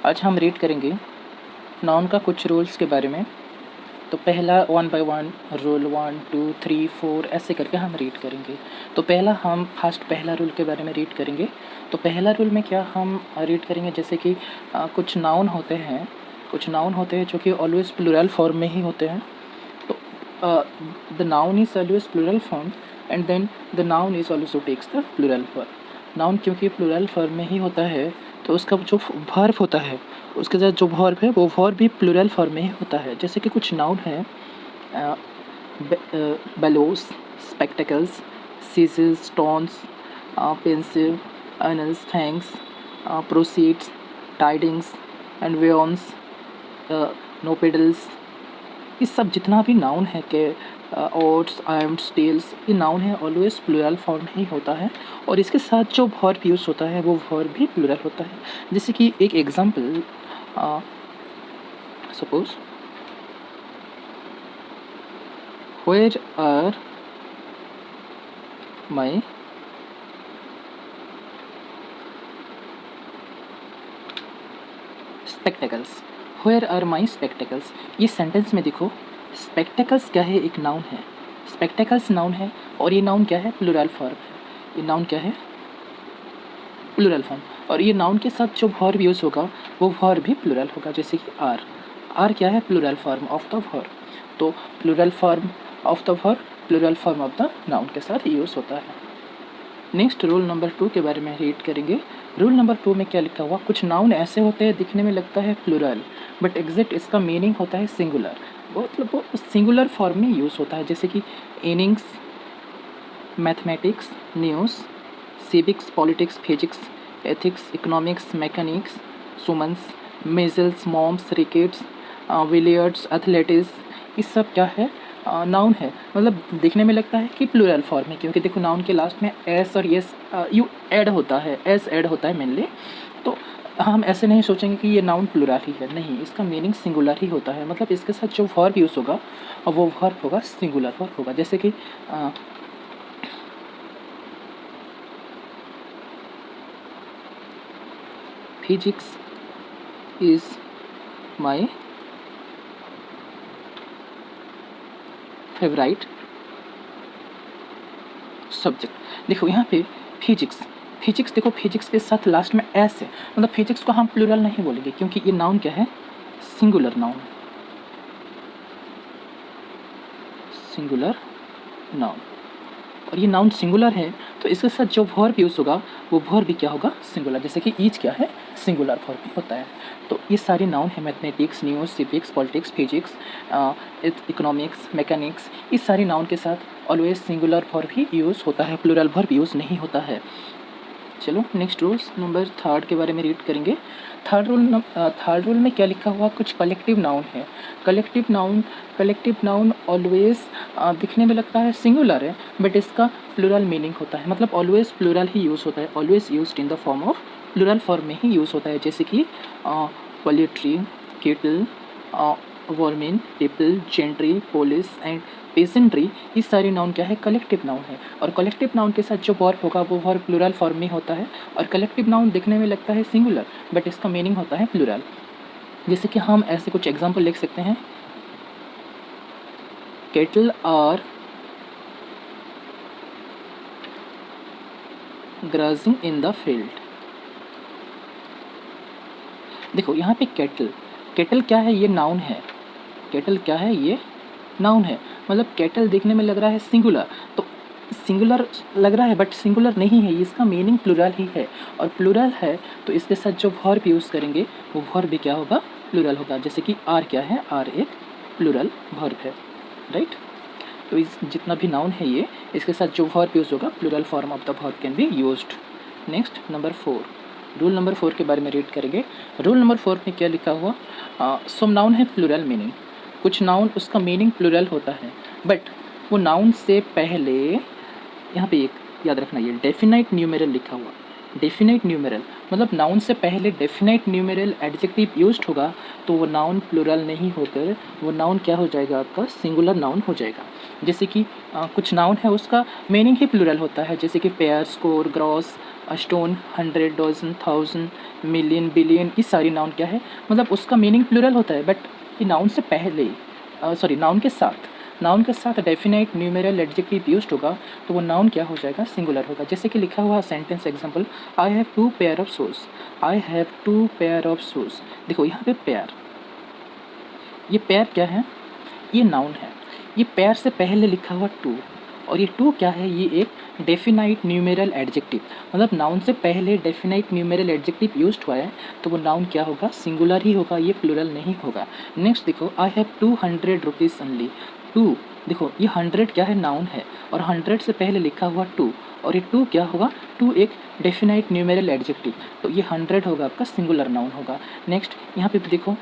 आज हम रीड करेंगे नाउन का कुछ रूल्स के बारे में। तो पहला 1 बाय 1 रूल 1 2 3 4 ऐसे करके हम रीड करेंगे। तो पहला रूल के बारे में रीड करेंगे। तो पहला रूल में क्या हम रीड करेंगे, जैसे कि कुछ नाउन होते हैं जो कि ऑलवेज प्लूरल फॉर्म में ही होते हैं। तो the noun is always plural form and then the noun is also takes the plural form. Noun क्योंकि प्लूरल फॉर्म में ही होता है, तो उसका जो वर्ब होता है, उसके साथ जो वर्ब है वो वर्ब भी प्लूरल फॉर्म में ही होता है। जैसे कि कुछ नाउन है, bellows, spectacles, scissors, stones, pencil, annals, thanks, proceeds, tidings and weapons, nuptials. ये सब जितना भी नाउन है कि ओट्स, आर्म्स, टेल्स, ये नाउन है ऑलवेज प्लूरल फॉर्म ही होता है। और इसके साथ जो वर्ब यूज़ होता है वो वर्ब भी प्लूरल होता है। जैसे कि एक example, suppose where are my spectacles, where are my spectacles. ये सेंटेंस में देखो, स्पेक्टिकल्स क्या है, एक नाउन है। स्पेक्टिकल्स नाउन है और ये नाउन क्या है, प्लूरल फॉर्म है। ये नाउन क्या है, प्लूरल फॉर्म। और ये नाउन के साथ जो वर्ब यूज़ होगा वो वर्ब भी प्लूरल होगा। जैसे कि आर क्या है, plural form of the verb. तो plural form of the verb plural form of the noun के साथ यूज़ होता है। नेक्स्ट रूल नंबर 2 के बारे में रीड करेंगे। रूल नंबर 2 में क्या लिखा हुआ, कुछ नाउन ऐसे होते हैं दिखने में लगता है प्लूरल, बट एग्जैक्ट इसका मीनिंग होता है सिंगुलर। मतलब वो सिंगुलर फॉर्म में यूज़ होता है। जैसे कि innings, mathematics, news, civics, politics, physics, ethics, economics, mechanics, summons, measles, mumps, rickets, billiards, athletics. ये सब क्या है, नाउन है। मतलब देखने में लगता है कि प्लूरल फॉर्म है, क्योंकि देखो नाउन के लास्ट में एस और यस यू ऐड होता है, एस ऐड होता है मेनली। तो हम ऐसे नहीं सोचेंगे कि ये नाउन प्लूरल ही है, नहीं, इसका मीनिंग सिंगुलर ही होता है। मतलब इसके साथ जो वर्ब यूज़ होगा वो वर्ब होगा सिंगुलर वर्ब होगा। जैसे कि physics is my favourite subject. देखो यहाँ पे फिजिक्स देखो, फिजिक्स के साथ लास्ट में एस है, मतलब फिजिक्स को हम प्लूरल नहीं बोलेंगे, क्योंकि ये नाउन क्या है, सिंगुलर नाउन, सिंगुलर नाउन। और ये नाउन सिंगुलर है, तो इसके साथ जो वर्ब यूज़ होगा वो वर्ब भी क्या होगा, सिंगुलर। जैसे कि ईच क्या है, सिंगुलर वर्ब भी होता है। तो ये सारे नाउन है, mathematics, news, civics, politics, physics, economics, mechanics. इस सारे नाउन के साथ ऑलवेज सिंगुलर वर्ब ही यूज़ होता है, प्लूरल वर्ब यूज़ नहीं होता है। चलो नेक्स्ट रूल्स नंबर 3 के बारे में रीड करेंगे। थर्ड रूल में क्या लिखा हुआ, कुछ कलेक्टिव नाउन है। कलेक्टिव नाउन ऑलवेज दिखने में लगता है सिंगुलर है, बट इसका प्लूरल मीनिंग होता है। मतलब ऑलवेज प्लूरल ही यूज़ होता है, always used in the form of plural form में ही यूज़ होता है। जैसे कि poultry, cattle, vermin, people, gentry, police and peasantry. ये सारे नाउन क्या है, कलेक्टिव नाउन है। और कलेक्टिव नाउन के साथ जो वर्ब होगा वो वर्ब प्लूरल फॉर्म में होता है। और कलेक्टिव नाउन दिखने में लगता है सिंगुलर, बट इसका मीनिंग होता है प्लूरल। जैसे कि हम ऐसे कुछ एग्जांपल लिख सकते हैं, cattle are grazing in the field. देखो यहाँ पे केटल क्या है, ये नाउन है। केटल क्या है, ये नाउन है। मतलब केटल देखने में लग रहा है सिंगुलर, तो सिंगुलर लग रहा है बट सिंगुलर नहीं है, इसका मीनिंग प्लूरल ही है। और प्लूरल है तो इसके साथ जो वर्ब यूज़ करेंगे वो वर्ब भी क्या होगा, प्लूरल होगा। जैसे कि आर क्या है, आर एक प्लूरल वर्ब है, राइट। तो इस जितना भी नाउन है ये, इसके साथ जो वर्ब यूज़ होगा plural form of the verb can be used. Next number 4, rule number 4 के बारे में रीड करेंगे। रूल नंबर 4 में क्या लिखा हुआ, सम नाउन है प्लूरल मीनिंग। कुछ नाउन उसका मीनिंग प्लूरल होता है, बट वो नाउन से पहले, यहाँ पे एक याद रखना, ये डेफिनाइट न्यूमेरल लिखा हुआ। डेफिनाइट न्यूमेरल मतलब नाउन से पहले डेफिनाइट न्यूमेरल एडजेक्टिव यूज्ड होगा तो वो नाउन प्लूरल नहीं होकर वो नाउन क्या हो जाएगा, आपका सिंगुलर नाउन हो जाएगा। जैसे कि कुछ नाउन है उसका मीनिंग ही प्लूरल होता है, जैसे कि pair, score, gross, stone, 100, dozen, 1000, million, billion, ये सारी नाउन क्या है, मतलब उसका मीनिंग प्लूरल होता है, बट ये नाउन से पहले नाउन के साथ डेफिनेट न्यूमेरल एडजेक्टिव यूज्ड होगा तो वो नाउन क्या हो जाएगा, सिंगुलर होगा। जैसे कि लिखा हुआ sentence example, I have 2 pair of shoes, I have 2 pair of shoes. देखो यहाँ पे पेयर, ये पेयर क्या है, ये नाउन है। ये पेयर से पहले लिखा हुआ टू, और ये टू क्या है, ये एक डेफिनाइट न्यूमेरल एडजेक्टिव, मतलब नाउन से पहले डेफिनाइट न्यूमेरल एडजेक्टिव यूज्ड हुआ है तो वो नाउन क्या होगा, सिंगुलर ही होगा, ये प्लूरल नहीं होगा। नेक्स्ट देखो, I have 200 rupees only. Two, देखो ये 100 क्या है, नाउन है, और 100 से पहले लिखा हुआ टू, और ये टू क्या होगा, टू एक डेफिनाइट न्यूमेरल एडजेक्टिव, तो ये 100 होगा आपका सिंगुलर नाउन होगा। नेक्स्ट यहाँ पे देखो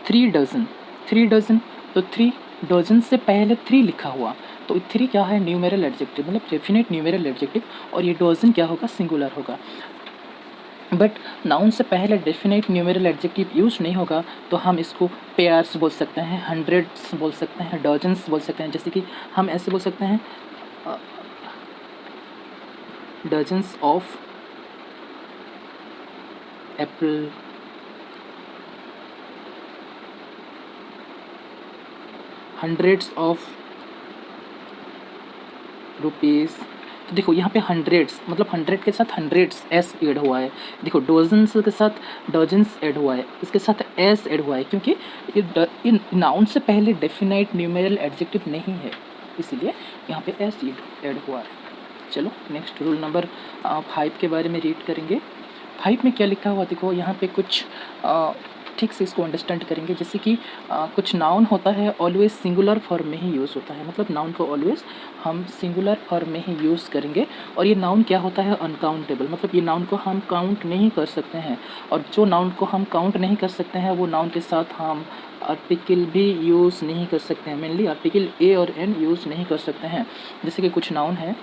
3 डज़न, 3 डज़न, तो 3 डज़न से पहले 3 लिखा हुआ, तो 3 क्या है, न्यूमेरल एडजेक्टिव, मतलब डेफिनेट न्यूमेरल एडजेक्टिव, और ये डज़न क्या होगा, सिंगुलर होगा। बट नाउन से पहले डेफिनेट न्यूमेरल एडजेक्टिव यूज नहीं होगा तो हम इसको पेयर्स बोल सकते हैं, हंड्रेड्स बोल सकते हैं, डजन्स बोल सकते हैं। जैसे कि हम ऐसे बोल सकते हैं, dozens of Apple, hundreds of rupees. तो देखो यहाँ पे हंड्रेड्स, मतलब 100 के साथ हंड्रेड्स एस ऐड हुआ है। देखो डजन्स के साथ डजन्स ऐड हुआ है, इसके साथ एस ऐड हुआ है, क्योंकि ये नाउन से पहले डेफिनाइट न्यूमेरल एडजेक्टिव नहीं है, इसीलिए यहाँ पे एस ऐड हुआ है। चलो नेक्स्ट रूल नंबर 5 के बारे में रीड करेंगे। 5 में क्या लिखा हुआ, देखो यहाँ पे कुछ ठीक से इसको अंडरस्टैंड करेंगे। जैसे कि कुछ नाउन होता है ऑलवेज सिंगुलर फॉर्म में ही यूज़ होता है, मतलब नाउन को ऑलवेज हम सिंगुलर फॉर्म में ही यूज़ करेंगे, और ये नाउन क्या होता है, अनकाउंटेबल, मतलब ये नाउन को हम काउंट नहीं कर सकते हैं, और जो नाउन को हम काउंट नहीं कर सकते हैं वो नाउन के साथ हम आर्टिकल भी यूज़ नहीं कर सकते हैं, मेनली आर्टिकल ए और एन यूज़ नहीं कर सकते हैं। जैसे कि कुछ नाउन है,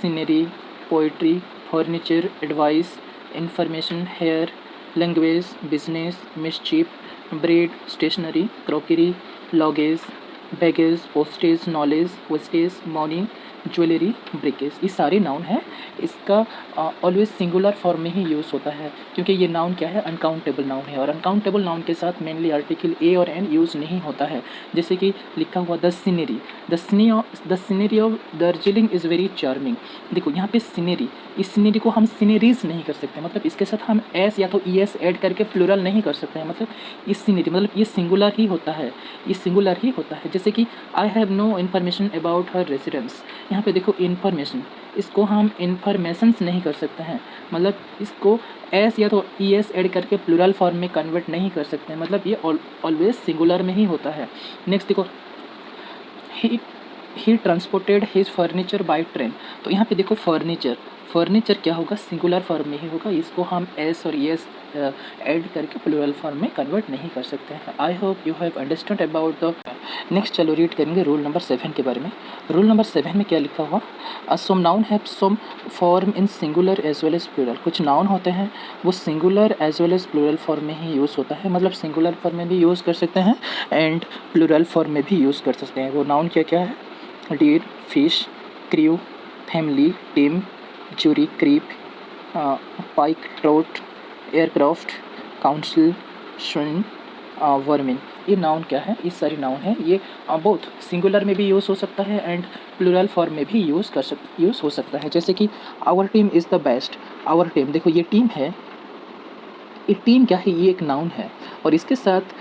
scenery, poetry, furniture, advice, information, hair, language, business, mischief, bread, stationery, crockery, luggage, baggage, postage, knowledge, wastage, money, jewellery, breakage, ये सारे नाउन हैं। इसका ऑलवेज सिंगुलर फॉर्म में ही यूज़ होता है, क्योंकि ये नाउन क्या है, अनकाउंटेबल नाउन है, और अनकाउंटेबल नाउन के साथ मेनली आर्टिकल ए और एन यूज़ नहीं होता है। जैसे कि लिखा हुआ the scenery, the scenery of Darjeeling is very charming. देखो यहाँ पे सीनरी, इस सीनरी को हम सीनरीज नहीं कर सकते, मतलब इसके साथ हम एस या तो ई एस ऐड करके प्लूरल नहीं कर सकते हैं, मतलब इस सीनरी, मतलब ये सिंगुलर ही होता है, ये सिंगुलर ही होता है। जैसे कि I have no information about her residence, यहाँ पे देखो इन्फॉर्मेशन, इसको हम इन्फॉर्मेशंस नहीं कर सकते हैं, मतलब इसको एस या तो ई एस ऐड करके प्लूरल फॉर्म में कन्वर्ट नहीं कर सकते हैं, मतलब ये ऑलवेज सिंगुलर में ही होता है। नेक्स्ट देखो, he transported his furniture by train, तो यहाँ पे देखो फर्नीचर क्या होगा, सिंगुलर फॉर्म में ही होगा, इसको हम एस और एस ऐड करके प्लूरल फॉर्म में कन्वर्ट नहीं कर सकते हैं। I hope you have understand about the next. चलो रीड करेंगे रूल नंबर 7 के बारे में। रूल नंबर 7 में क्या लिखा हुआ, some noun have some form in singular as well as plural, कुछ नाउन होते हैं वो singular as well as plural form में ही यूज़ होता है, मतलब सिंगुलर फॉर्म में भी यूज़ कर सकते हैं एंड प्लूरल फॉर्म में भी यूज़ कर सकते हैं। वो नाउन क्या क्या है, deer, fish, crew, family, team, jury, creep, pike, trout, aircraft, council, swine, vermin, ये नाउन क्या है, ये सारी नाउन है। ये बोथ सिंगुलर में भी यूज़ हो सकता है एंड प्लूरल फॉर्म में भी यूज़ हो सकता है। जैसे कि our team is the best, our team, देखो ये टीम है, ये टीम क्या है, ये एक नाउन है, और इसके साथ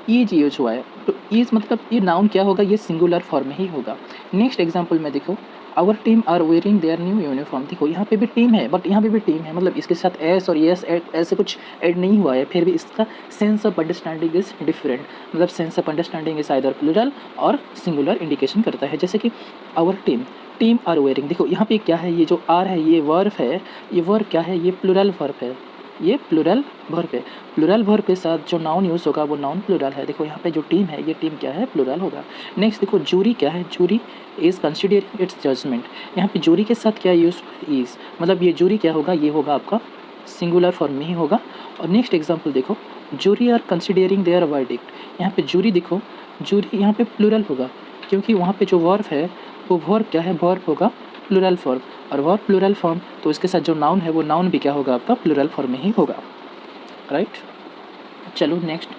ईज यूज हुआ है, तो ईज मतलब ये नाउन क्या होगा, ये सिंगुलर फॉर्म में ही होगा। नेक्स्ट एग्जांपल में देखो, our team are wearing their new uniform, देखो यहाँ पे भी टीम है, बट यहाँ पे भी टीम है, मतलब इसके साथ एस और एस ऐसे कुछ ऐड नहीं हुआ है, फिर भी इसका sense of understanding is different, मतलब sense of understanding is either plural और सिंगुलर इंडिकेशन करता है। जैसे कि आवर टीम आर वेयरिंग, देखो यहाँ पे क्या है, ये जो आर है ये वर्ब है, ये वर्ब क्या है, ये प्लूरल वर्ब है, ये प्लूरल वर्ब है, प्लूरल वर्ब के साथ जो नाउन यूज़ होगा वो नाउन प्लूरल है। देखो यहाँ पे जो टीम है, ये टीम क्या है, प्लूरल होगा। नेक्स्ट देखो, जूरी क्या है, jury is considering its judgement, यहाँ पे जूरी के साथ क्या यूज़, इज़, मतलब ये जूरी क्या होगा, ये होगा आपका सिंगुलर फॉर्म में ही होगा। और नेक्स्ट एग्जाम्पल देखो, jury are considering their verdict, यहाँ पे जूरी देखो, जूरी यहाँ पे प्लूरल होगा, क्योंकि वहाँ पे जो वर्ब है वो वर्ब क्या है, वर्ब होगा प्लूरल फॉर्म, और वर्ब प्लूरल फॉर्म तो इसके साथ जो नाउन है वो नाउन भी क्या होगा आपका प्लूरल फॉर्म में ही होगा, राइट। चलो नेक्स्ट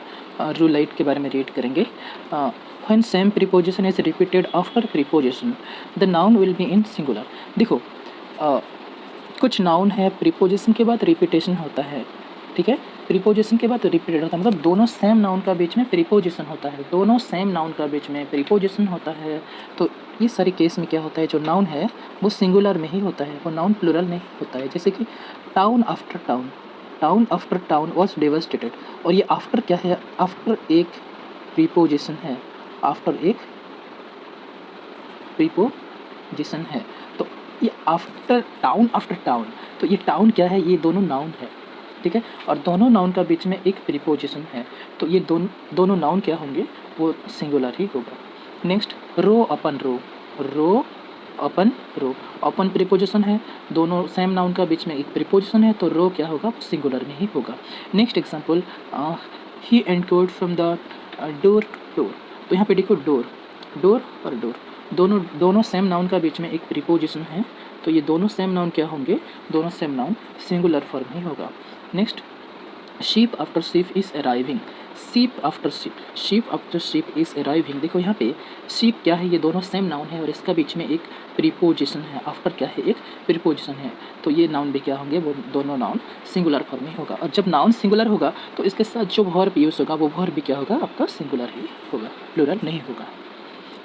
रूल 8 के बारे में रीड करेंगे। When same preposition is repeated after preposition the noun will be in singular. देखो कुछ नाउन है प्रीपोजिशन के बाद रिपीटेशन होता है, ठीक है, प्रीपोजिशन के बाद रिपीटेड होता है, मतलब दोनों सेम नाउन का बीच में प्रीपोजिशन होता है, दोनों सेम नाउन का बीच में प्रीपोजिशन होता है। तो इस सारे केस में क्या होता है, जो नाउन है वो सिंगुलर में ही होता है, वो नाउन प्लूरल नहीं होता है। जैसे कि town after town, town after town was devastated, और ये आफ्टर क्या है, आफ्टर एक प्रीपोजिशन है, आफ्टर एक प्रीपोजिशन है। तो ये आफ्टर टाउन, तो ये टाउन क्या है, ये दोनों नाउन है, ठीक है, और दोनों नाउन का बीच में एक प्रीपोजिशन है, तो ये दोनों नाउन क्या होंगे, वो सिंगुलर ही होगा। नेक्स्ट रो अपन रो, रो अपन रो, अपन प्रीपोजिशन है, दोनों सेम नाउन का बीच में एक प्रीपोजिशन है, तो रो क्या होगा, सिंगुलर में ही होगा। Next example, he entered from the door to door, तो यहाँ पे देखो डोर और डोर दोनों सेम नाउन का बीच में एक प्रीपोजिशन है, तो ये दोनों सेम नाउन क्या होंगे, दोनों सेम नाउन सिंगुलर फॉर्म ही होगा। Next sheep after sheep is arriving, sheep after sheep is arriving, देखो यहाँ पे शीप क्या है, ये दोनों सेम नाउन है और इसका बीच में एक प्रीपोजिशन है, आफ्टर क्या है, एक प्रीपोजिशन है, तो ये नाउन भी क्या होंगे, वो दोनों नाउन सिंगुलर फॉर्म में होगा। और जब नाउन सिंगुलर होगा तो इसके साथ जो वर्ब यूज़ होगा वो वर्ब भी क्या होगा, आपका सिंगुलर ही होगा, प्लूरल नहीं होगा।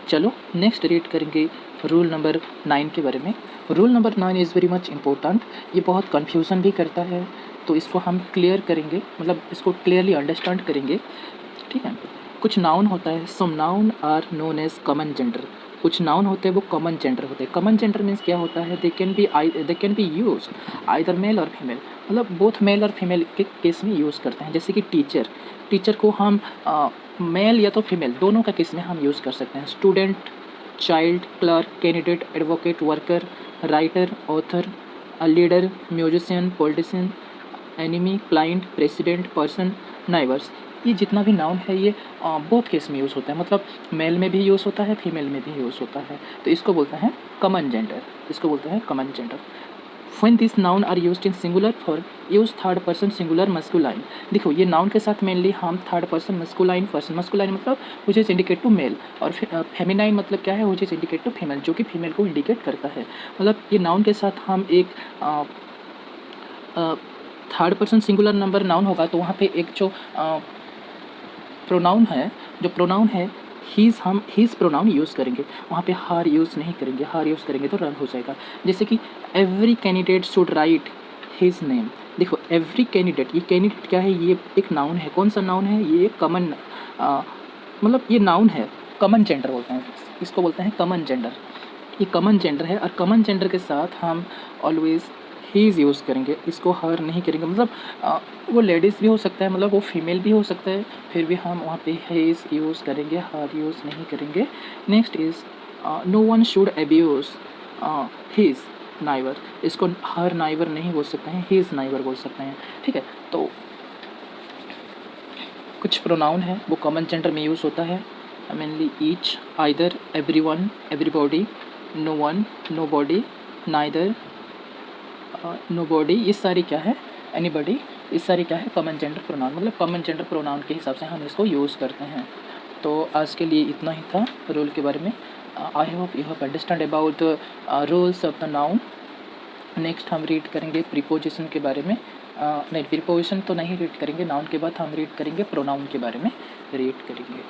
चलो नेक्स्ट रीड करेंगे रूल नंबर 9 के बारे में। Rule number 9 is very much important, ये बहुत कन्फ्यूज़न भी करता है, तो इसको हम क्लियर करेंगे, मतलब इसको क्लियरली अंडरस्टैंड करेंगे, ठीक है। कुछ नाउन होता है, some noun are known as common gender, कुछ नाउन होते हैं वो कॉमन जेंडर होते हैं। कॉमन जेंडर मीन्स क्या होता है, they can be use either male और फीमेल, मतलब बोथ मेल और फीमेल के केस में यूज़ करते हैं। जैसे कि टीचर को हम मेल या तो फीमेल दोनों का केस में हम यूज़ कर सकते हैं। Student, child, clerk, candidate, advocate, worker, writer, author, leader, musician, politician, enemy, client, president, person, neighbours, ये जितना भी नाउन है ये बोथ केस में यूज़ होता है, मतलब मेल में भी यूज़ होता है, फीमेल में भी यूज़ होता है, तो इसको बोलते हैं कॉमन जेंडर, इसको बोलते हैं common gender. When these noun are used in singular form, use third person singular masculine। देखो ये नाउन के साथ मेनली हम third person masculine person, masculine मतलब which is indicate to male, और फेमिनाइन मतलब क्या है, which is indicate to female, जो कि फीमेल को इंडिकेट करता है। मतलब ये नाउन के साथ हम एक third person singular number noun होगा तो वहाँ पे एक जो प्रोनाउन है हीज़ प्रोनाउन यूज़ करेंगे, वहाँ पे हार यूज़ नहीं करेंगे, हार यूज़ करेंगे तो रंग हो जाएगा। जैसे कि every candidate should write his name, देखो एवरी कैंडिडेट, ये कैंडिडेट क्या है, ये एक नाउन है, कौन सा नाउन है, ये कॉमन मतलब ये नाउन है, कॉमन जेंडर बोलते हैं इसको, बोलते हैं कॉमन जेंडर, ये कॉमन जेंडर है, और कॉमन जेंडर के साथ हम ऑलवेज़ हीज़ यूज़ करेंगे, इसको हर नहीं करेंगे, मतलब वो लेडीज़ भी हो सकता है, मतलब वो फीमेल भी हो सकता है, फिर भी हम वहाँ पे हीज़ यूज़ करेंगे, हर यूज़ नहीं करेंगे। Next is no one should abuse his neighbour, इसको हर नाइबर नहीं बोल सकते हैं, हीज़ नाइबर बोल सकते हैं, ठीक है। तो कुछ प्रोनाउन है वो कॉमन जेंडर में यूज़ होता है, mainly each, either, everyone, everybody, no one, nobody, neither, nobody, ये सारी क्या है, एनीबॉडी, ये सारी क्या है, कॉमन जेंडर प्रोनाउन, मतलब कॉमन जेंडर प्रोनाउन के हिसाब से हम इसको यूज़ करते हैं। तो आज के लिए इतना ही था रूल के बारे में। I hope you have understand about rules of the noun. Next हम रीड करेंगे प्रीपोजिशन के बारे में, नहीं प्रीपोजिशन तो नहीं रीड करेंगे, नाउन के बाद हम रीड करेंगे प्रोनाउन के बारे में रीड करेंगे।